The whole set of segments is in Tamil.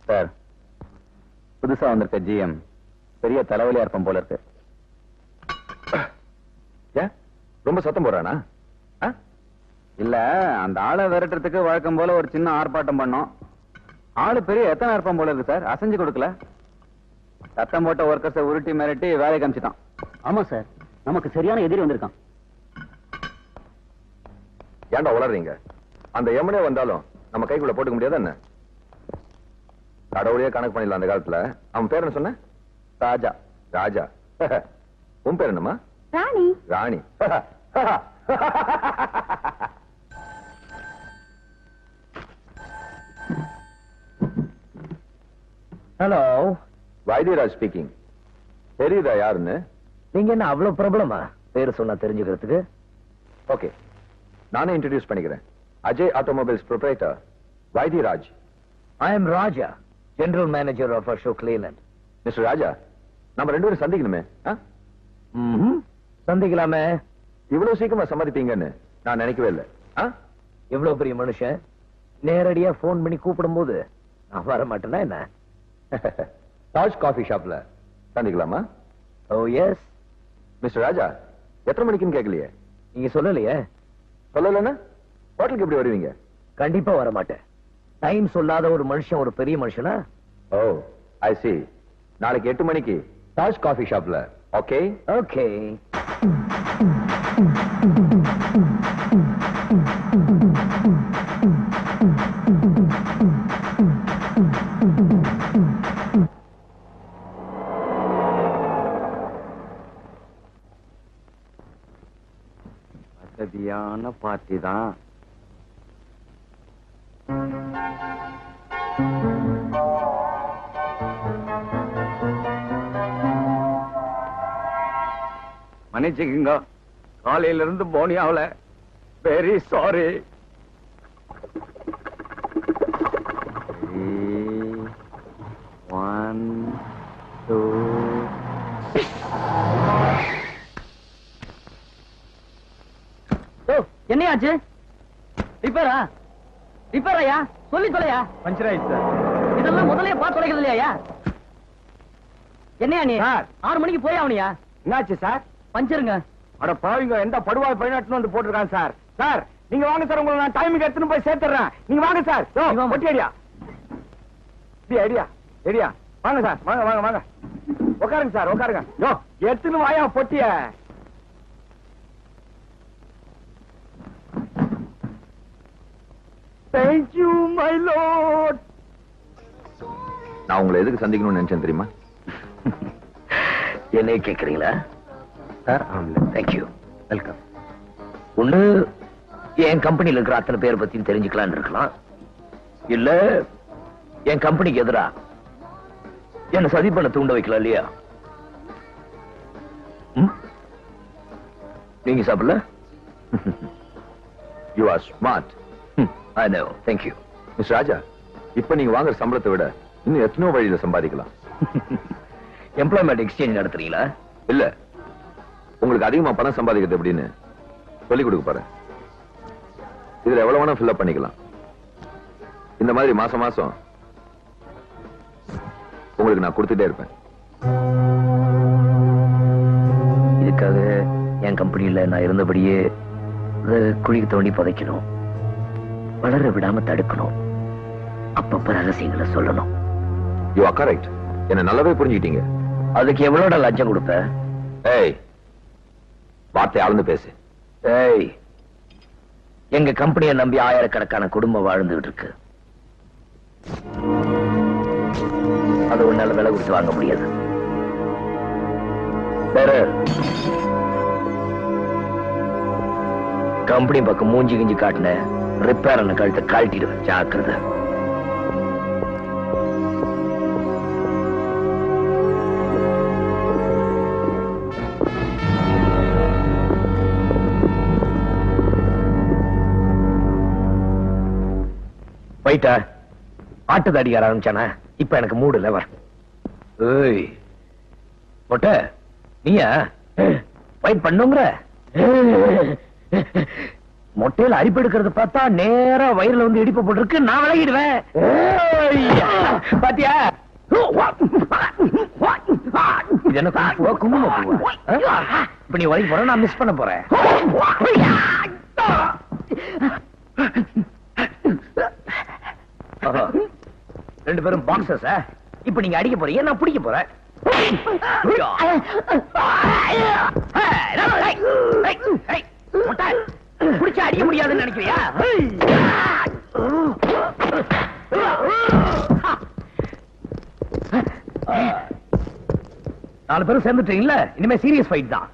சார், புதுசா வந்திருக்க ஜிஎம் பெரிய தலைவலியா இருப்போம் போல இருக்கு. ஏன் ரொம்ப சத்தம் போடுறானா? இல்ல, அந்த ஆளை விரட்டுறதுக்கு வழக்கம் போல ஒரு சின்ன ஆர்ப்பாட்டம் பண்ணோம். ஆளு பெரிய எத்தனை இருப்பான் போல இருக்கு சார். அசைஞ்சு கொடுக்கல. சத்தம் போட்ட ஒர்க்கர்ஸை உருட்டி மிரட்டி வேலை காமிச்சிட்டான். ஆமா சார், நமக்கு சரியான எதிரி வந்திருக்கான். ஏன்டா உளறீங்க? அந்த எமனே வந்தாலும் நம்ம கைக்குள்ள போட்டுக்க முடியாதா என்ன? கடவுளையே கணக்கு பண்ணிடலாம் அந்த காலத்துல. அவன் பேர் என்ன சொன்ன? ராஜா. ராஜா. உன் பேர் என்னம்மா? ராணி. ராணி. Hello, Vaithiyaraj speaking. தெரியுதா யாருன்னு? நீங்க என்ன அவ்வளவு பிரபலமா? பேரு சொன்னா தெரிஞ்சுக்கிறதுக்கு. ஓகே, நானே இன்ட்ரோடியூஸ் பண்ணிக்கிறேன். Ajay automobiles proprietor Vaithiyaraj. I am Raja, general manager of Ashok Leyland. Mister Raja, நம்ம ரெண்டு பேரும் சந்திக்கணுமே. சந்திக்கலாமே. இவ்வளவு சீக்கிரமா சம்மதிப்பீங்கன்னு நான் நினைக்கவே இல்லை. எவ்வளவு பெரிய மனுஷன், நேரடியா போன் பண்ணி கூப்பிடும் போது நான் வர மாட்டேன்னா என்ன? தாஜ் காஃபி ஷாப்ல சந்திக்கலாமா? ஓ எஸ். மிஸ்டர் ராஜா, எத்தனை மணிக்குன்னு கேட்கலையே. நீங்க சொல்லலையே. சொல்லலன்னா ஹோட்டலுக்கு எப்படி வருவீங்க? கண்டிப்பா வர மாட்டேன். டைம் சொல்லாத ஒரு மனுஷன் ஒரு பெரிய மனுஷனா? ஓ ஐ சி. நாளைக்கு 8 மணிக்கு தாஜ் காஃபி ஷாப்ல. Okay okay. வசதியான பார்ட்டி தான். மன்னிச்சுக்குங்க, காலையில இருந்து போனியாவல. Very sorry. 1 2 என்னையாச்சு? ரிப்பேரா? ரிப்பேரையா? சொல்லி தொலையா? பஞ்சர் ஆயிடுச்சு சார். இதெல்லாம் முதலே பார்த்து தொலைக்கிறது இல்லையா? என்னையா நீ? சார், 6 மணிக்கு போய் ஆவணியா? என்னாச்சு சார்? பஞ்சருங்க. அட பாவிங்க, எந்த படுவாய் பயனாட்டுன்னு வந்து போட்டிருக்கான் சார். சார் நீங்க வாங்க சார், உங்களை நான் டைமுக்கு எடுத்துன்னு போய் சேர்த்துறேன். நீங்க வாங்க சார். ஒட்டி ஐடியா ஐடியா ஐடியா. வாங்க சார், வாங்க வாங்க வாங்க. உட்காருங்க சார், உட்காருங்க. யோ, எடுத்துன்னு வாயா பொட்டிய. Thank you, my lord. நான் உங்களை எதுக்கு சந்திக்கணும்னு நினைச்சேன் தெரியுமா? என்னைய கேக்குறீங்களா? Sir thank you, welcome. ஒண்ணு, என் கம்பெனியில் இருக்கிற அத்தனை பேரை பத்தியும் தெரிஞ்சுக்கலான்னு இருக்கலாம். இல்ல என் கம்பெனிக்கு எதிரா என்ன சதி பண்ண தூண்ட வைக்கலாம் இல்லையா? நீங்க சாப்பிடல? You are smart. I know, thank you. Mister Raja, இப்ப நீங்க வாங்குற சம்பளத்தை விட இன்னும் எத்தனையோ வழியில சம்பாதிக்கலாம். எம்ப்ளாய்மெண்ட் எக்ஸ்சேஞ்ச் நடத்துறீங்களா? இல்ல, உங்களுக்கு அதிகமா பணம் சம்பாதிக்கிறது எப்படின்னு சொல்லிக் கொடுக்க போறேன். இதுல எவ்வளவு வேணா ஃபில் அப் பண்ணிக்கலாம். இந்த மாதிரி மாசம் மாசம் உங்களுக்கு நான் கொடுத்துட்டே இருப்பேன். இதுக்காக என் கம்பெனியில நான் இருந்தபடியே குழிக்கு தோண்டி புதைக்கணும், வளர விடாம தடுக்கணும், அப்பப்ப ரகசியங்களை சொல்லணும். You are correct. என்ன நல்லாவே புரிஞ்சுக்கிட்டீங்க. அதுக்கு எவ்வளோட லஞ்சம் கொடுப்ப? ஏய், வார்த்தை ஆழ்ந்து பேசு. ஏய், எங்க கம்பெனியை நம்பி ஆயிரக்கணக்கான குடும்பம் வாழ்ந்துகிட்டு இருக்கு. அது உன்னால விலை கொடுத்து வாங்க முடியாது. வேற கம்பெனி பக்கம் மூஞ்சி கிஞ்சி காட்டின ரிப்பேர் கழுத்தை கழட்டிடுவேன். ஜாக்கிரதை. போயிட்டா ஆட்டு அடிக்க ஆரம்பிச்சானா? இப்ப எனக்கு மூடு இல்ல. வர ஏய் மொட்டை, நீயா ஃபைட் பண்ணுங்கிற? மொட்டையில அரிப்பு எடுக்கிறத பார்த்தா நேரா வயிறுல வந்து இடிப்பு போட்டுருக்கு. நான் விலகிடுவேன். பாத்தியா இது என்ன குங்குமப்பூவா? இப்ப நீ வழி போற, நான் மிஸ் பண்ண போறேன். ரெண்டு பேரும் பாக்ஸஸ். இப்ப நீங்க அடிக்க போறீங்க, நான் பிடிக்க போறேன். பிடிச்சா அடிக்க முடியாதுன்னு நினைக்கிறியா? நாலு பேரும் சேர்ந்துட்டீங்கல்ல, இனிமே சீரியஸ் ஃபைட் தான்.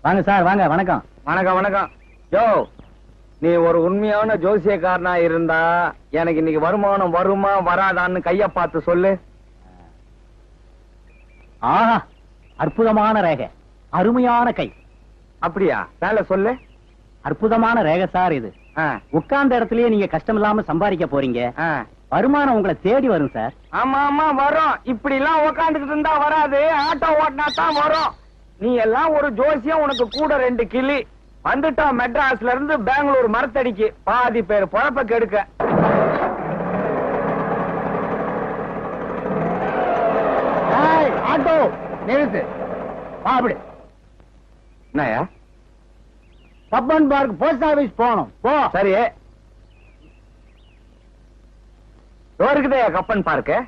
வாங்க சார், வாங்க. வணக்கம். வணக்கம் வணக்கம். யோ, நீ ஒரு உண்மையான ஜோசியக்காரனா இருந்தா எனக்கு இன்னைக்கு வருமானம் வருமா வராதான்னு கைய பார்த்து சொல்லு. ஆஹா, அற்புதமான ரேகை, அருமையான கை. அப்படியா? வேலை சொல்லு. அற்புதமான ரேகை சார் இது. உட்கார்ந்த இடத்துலயே நீங்க கஷ்டம் இல்லாம சம்பாதிக்க போறீங்க. வருமானம் உங்களை தேடி வரும் சார். ஆமா ஆமா வரும். இப்படி எல்லாம் உட்காந்துக்கிட்டு இருந்தா வராது, ஆட்டோ ஓட்டினா தான் வரும். நீ எல்லாம் ஒரு ஜோசியம், உனக்கு கூட 2 கிளி. வந்துட்டா மெட்ராஸ்ல இருந்து பெங்களூர் மரத்தடிக்கு பாதி பேர் பொழப்ப கெடுக்க. ஆட்டோ நிறுத்து, அப்படி. என்னயா? பப்பன் பார்க் போஸ்ட் ஆபீஸ் போகணும். போ. சரி, இருக்குதே கப்பன் பார்க்க.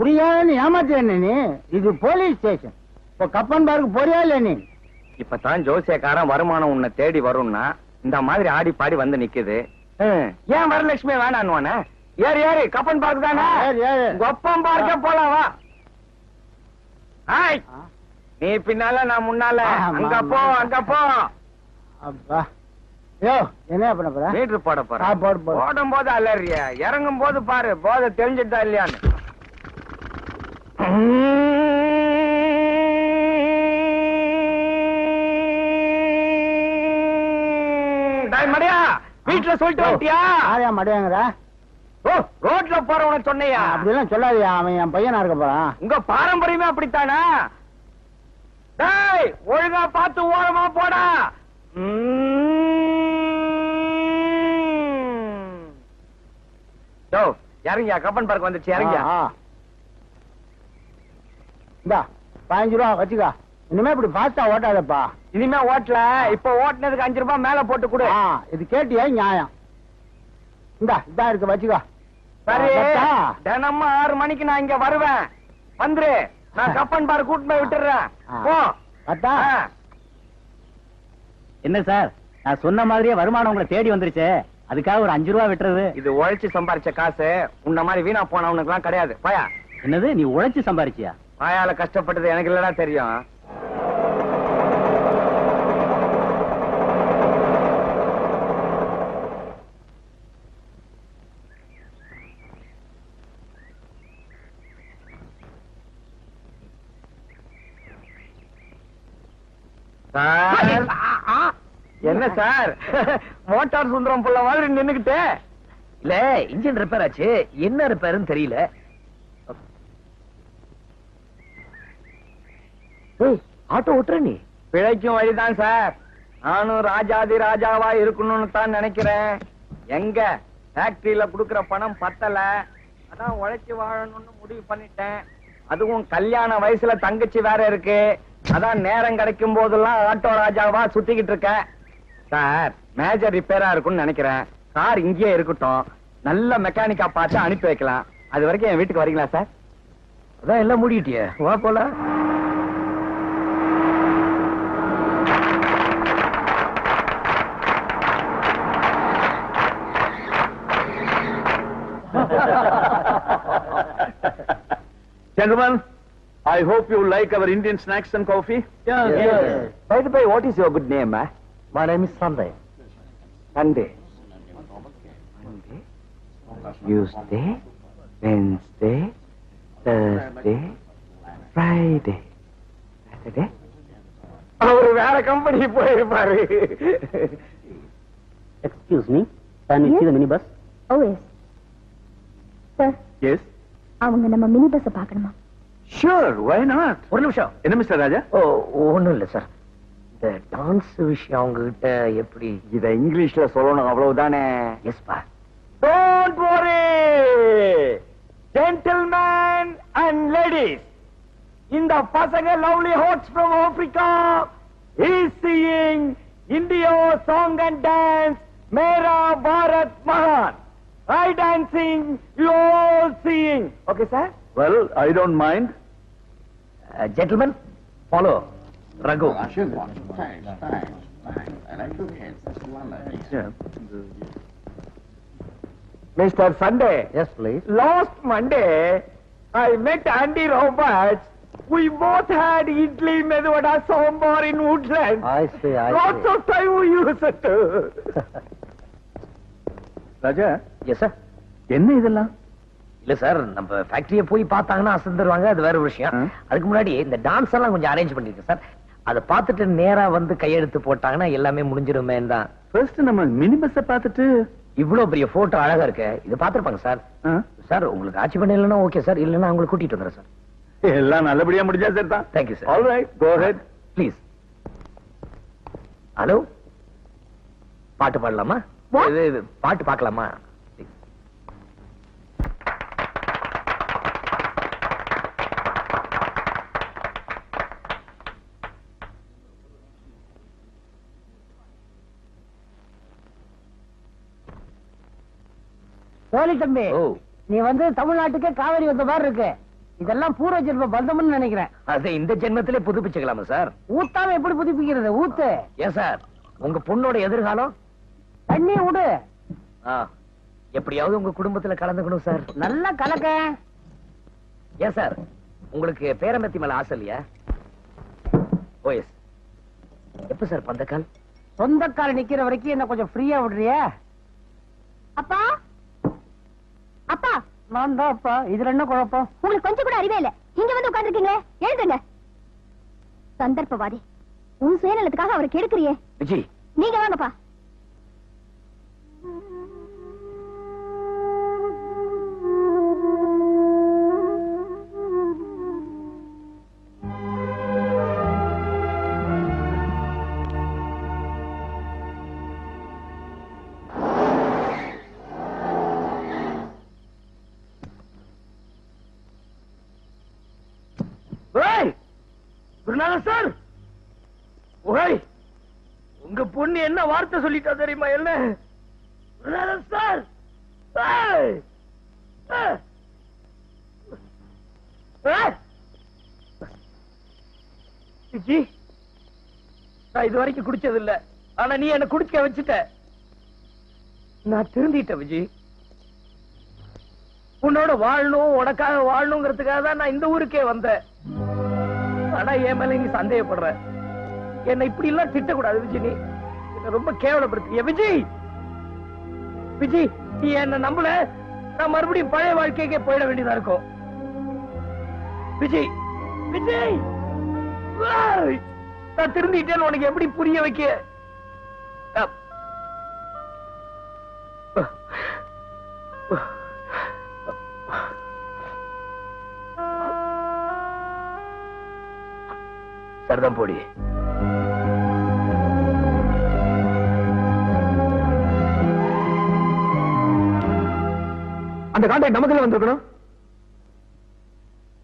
புரியாதுன்னு ஏமாத்தேன் நீ. இது போலீஸ் ஸ்டேஷன். இப்போ கப்பன் பார்க் போறியா இல்ல நீ? இப்பதான் ஜோசியக்காரன் வருமானம் உன்னை தேடி வரும்னா இந்த மாதிரி ஆடி பாடி வந்து நிக்குது. ஏன் வரலட்சுமி வேணான்னு ஏறு ஏறு. கப்பன் பார்க் தானே, கப்பன் பார்க்க போலாம் வா. நீ பின்னால நான் முன்னால. அங்க போ அங்க போ. அப்பா என்ன பண்ண போற? மீட்டர் போட போறேன். போடும் போது அலறிய, இறங்கும் போது பாரு போதை தெரிஞ்சுட்டா இல்லையான்னு. மடியா, வீட்டுல சொல்லிட்டு வந்துட்டியா? ஆரியா மடியாங்கிற? ஓ, ரோட்ல போறவன சொன்னையா? அப்படிலாம் சொல்லாதியா, அவன் என் பையனா இருக்க போறான். உங்க பாரம்பரியமே அப்படித்தானா? டேய், ஒழுங்கா பார்த்து ஓரமா போடா. இறங்கியா, கப்பன் பார்க் வந்துச்சு, இறங்கியா. இந்தா 15 ரூபா வச்சுக்கா. இனிமே இப்படி பாஸ்டா ஓட்டாதப்பா. இனிமே ஓட்டல, இப்ப ஓட்டுனதுக்கு 5 ரூபாய் மேல போட்டு கொடு. இது கேட்டியா நியாயம்? இந்தா இதான் இருக்கு வச்சுக்கா. சரி, தினமும் 6 மணிக்கு நான் இங்க வருவேன். வந்துரு, நான் கப்பன் பார்க் கூட்டு போய் விட்டுறேன். போ. என்ன சார், நான் சொன்ன மாதிரியே வருமானம் உங்களை தேடி வந்துருச்சு. அதுக்காக ஒரு 5 ரூபா விட்டுறது. இது உழைச்சு சம்பாரிச்ச காசு. உன்ன மாதிரி வீணா போனவனுக்கு எல்லாம் கிடையாது. பாயா. என்னது, நீ உழைச்சு சம்பாரிச்சியா? பாயால கஷ்டப்பட்டது எனக்கு இல்லடா தெரியும். என்ன சார், மோட்டார் சுந்தரம் புள்ள மாதிரி நின்னுகிட்டே? இல்ல, இன்ஜின் ரிப்பேர் ஆச்சு. என்ன ரிப்பேர்னு தெரியல. ஆட்டோ ஓட்டுற நீ? பிழைக்கும் வழிதான் சார். நானும் ராஜாதி ராஜாவா இருக்கணும்னு தான் நினைக்கிறேன். எங்க ஃபேக்டரியில குடுக்கற பணம் பத்தல, அதான் உழைச்சு வாழணும்னு முடிவு பண்ணிட்டேன். அதுவும் கல்யாண வயசுல தங்கச்சி வேற இருக்கு, அதான் நேரம் கிடைக்கும் போதெல்லாம் ஆட்டோ ராஜாவா சுத்திக்கிட்டு இருக்கேன். சார் மேஜர் ரிப்பேரா இருக்கும்னு நினைக்கிறேன். கார் இங்கேயே இருக்கட்டும், நல்ல மெக்கானிக்கா பார்த்து அனுப்பி வைக்கலாம். அது வரைக்கும் என் வீட்டுக்கு வரீங்களா சார்? அதான் எல்லாம் மூடிட்டியே, வா போலாம். Gentlemen, I hope you like our Indian snacks and coffee. Yes. By the way, what is your good name? My name is Sunday. Sunday. Monday, Tuesday, Wednesday, Thursday, Friday, Saturday. அவரு வேற கம்பெனி போயிருப்பாரு. Excuse me, can you see the minibus? Oh yes. Sir, Yes. அவங்க நம்ம மினி பஸ் பார்க்கணுமா? Sure, why not? ஒரு நிமிஷம். என்ன மிஸ்டர் ராஜா? ஓ, ஒண்ணும் இல்ல சார். இந்த டான்ஸ் விஷயம் அவங்க கிட்ட எப்படி? இத இங்கிலீஷ்ல சொல்லணும், அவ்வளவுதானே. எஸ் பா. Don't worry, gentlemen and ladies. இந்த பசங்க lovely hearts from Africa is singing India song and dance Mera Bharat Mahan. I dancing, you all singing. Okay, sir? Well, I don't mind. Gentlemen, follow Raghu. Yeah. Mr. Sunday. Yes, please. Last Monday, I met Andy Roberts. We both had idli, medu vada, sambar in Woodland. I see. Lots of time we used it. Raja, yes sir. என்ன இதெல்லாம்? இல்ல சார், நம்ம ஃபேக்டரியை போய் பார்த்தாங்கன்னா அசந்துருவாங்க, அது வேற விஷயம். அதுக்கு முன்னாடி இந்த டான்ஸ் எல்லாம் கொஞ்சம் அரேஞ்ச் பண்ணிருக்கேன் சார். அதை பார்த்துட்டு நேரா வந்து கையெழுத்து போட்டாங்கன்னா எல்லாமே முடிஞ்சிருமே தான். ஃபர்ஸ்ட் நம்ம மினி பஸ்ஸை பார்த்துட்டு. இவ்வளவு பெரிய போட்டோ அழகா இருக்கு, இது பார்த்திருப்பாங்க சார். சார் உங்களுக்கு ஆட்சி பண்ண இல்லைன்னா ஓகே சார், இல்லைன்னா அவங்களை கூட்டிட்டு வந்துடுறேன் சார். எல்லாம் நல்லபடியா முடிஞ்சா சார் தான். Thank you sir. All right, go ahead. Please. Hello, பாட்டு பாடலாமா? இது பாட்டு பார்க்கலாமா? போலி தம்பி, ஓ, நீ வந்து தமிழ்நாட்டுக்கே காவேரி வந்த மாதிரி இருக்கு. இதெல்லாம் பூர்வ ஜென்ம பந்தம்னு நினைக்கிறேன். அது இந்த ஜென்மத்திலே புதுப்பிச்சுக்கலாமா சார்? ஊத்தாம எப்படி புதுப்பிக்கிறது? ஊத்து. ஏன் சார், உங்க பொண்ணோட எதிர்காலம்? தண்ணி விடு. எப்படியாவது உங்க குடும்பத்துல கலந்துக்கணும் சார். நல்லா கலக்க. ஏன் சார், உங்களுக்கு பேரம்பத்தி மேல ஆசை இல்லையா? ஓஎஸ். எப்ப சார் பந்தக்கால்? சொந்தக்கார நிக்கிற வரைக்கும் என்ன கொஞ்சம் ஃப்ரீயா விடுறிய? அப்பா அப்பா, நான் தான் அப்பா. இதுல என்ன குழப்பம்? உங்களுக்கு கொஞ்சம் கூட அறிவே இல்ல. இங்க வந்து உட்கார்ந்துருக்கீங்களே, எழுதுங்க. சந்தர்ப்பவாதி, உன் சுயநலத்துக்காக அவரை கெடுக்கிறியே. விஜய், நீங்க வாங்கப்பா. சார், உங்க பொண்ணு என்ன வார்த்தை சொல்லிட்டா தெரியுமா? என்ன சார்? நான் இது வரைக்கும் குடிச்சது இல்ல, ஆனா நீ என்ன குடிக்க வச்சுட்ட. நான் திருந்திட்டேன் விஜய். உன்னோட வாழணும், உனக்காக வாழணுங்கிறதுக்காக தான் நான் இந்த ஊருக்கே வந்தேன். ஆனா என் மேல நீ சந்தேகப்படுற. என்ன இப்படி எல்லாம் திட்டக்கூடாது விஜய். நீ என்ன ரொம்ப கேவலப்படுத்திய விஜய். விஜய், நீ என்ன நம்பல, நான் மறுபடியும் பழைய வாழ்க்கைக்கே போயிட வேண்டியதா இருக்கும். விஜய், விஜய், நான் திருந்திட்டேன்னு உனக்கு எப்படி புரிய வைக்க? சரிதான் போடி. அந்த கான்ட்ராக்ட் நமக்குள்ள வந்திருக்கணும்.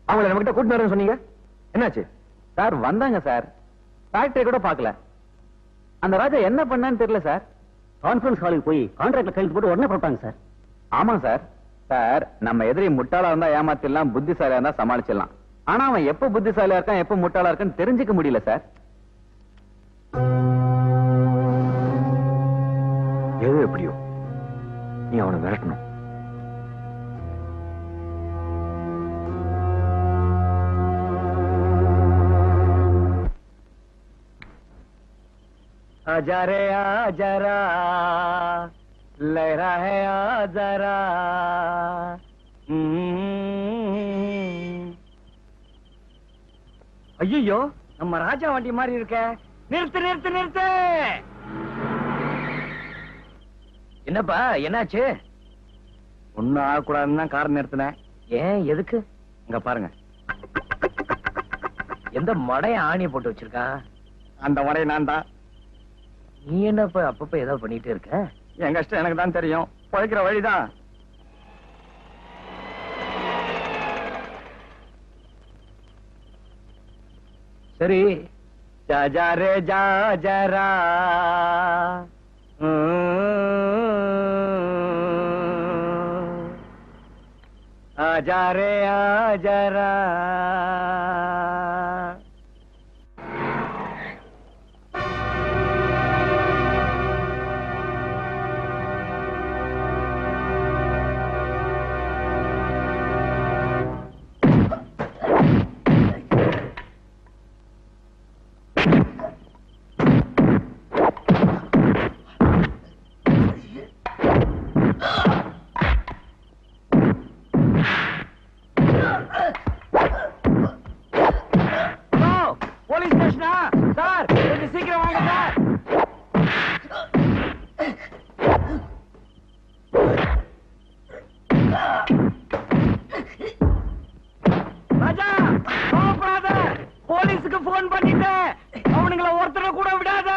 அவங்கள நம்ம கிட்ட கூட்டிட்டு வரேன்னு சொன்னீங்க, என்னாச்சு? சார் வந்தாங்க சார், ஃபேக்டரி கூட பார்க்கல. அந்த ராஜா என்ன பண்ணான்னு தெரியல சார். கான்ஃபரன்ஸ் ஹாலுக்கு போய் கான்ட்ராக்ட்ல கையெழுத்து போட்டு உடனே போட்டாங்க சார். ஆமா சார். சார் நம்ம எதிரி முட்டாளா இருந்தா ஏமாத்திடலாம், புத்திசாலியா இருந்தா சமாளிச்சிடலாம். ஆனா அவன் எப்ப புத்திசாலியா இருக்கான் எப்ப முட்டாளா இருக்கான்னு தெரிஞ்சுக்க முடியல சார். எது எப்படியோ நீ அவனை விரட்டணும். आजा रे आजरा लहरा है आजरा. ஐயோ நம்ம ராஜா வண்டி மாதிரி இருக்க. நிறுத்து நிறுத்து நிறுத்து. என்னப்பா என்னாச்சு? ஒன்னும் ஆகக்கூடாதுன்னு தான் கார் நிறுத்தினேன். ஏன் எதுக்கு? இங்க பாருங்க. எந்த மடைய ஆணியை போட்டு வச்சிருக்கான்? அந்த முறை நான் தான். நீ என்னப்பா அப்பப்ப ஏதாவது பண்ணிட்டே இருக்க? என் கஷ்டம் எனக்கு தான் தெரியும். பழைக்கிற வழிதான். சரி. जा रे जा जरा आजा रे आजरा. Police ஸ்டேஷனா sir? கொஞ்சம் சீக்கிரம் வாங்க சார். ராஜா கோபப்படாத. போலீஸுக்கு போன் பண்ணிட்டேன். அவனுங்களை ஒருத்தரை கூட விடாத.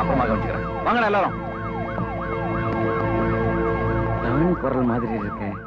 அப்புறமா கவனிச்சுக்கிறேன். வாங்க எல்லாரும். நான் குரல் மாதிரி இருக்கேன்.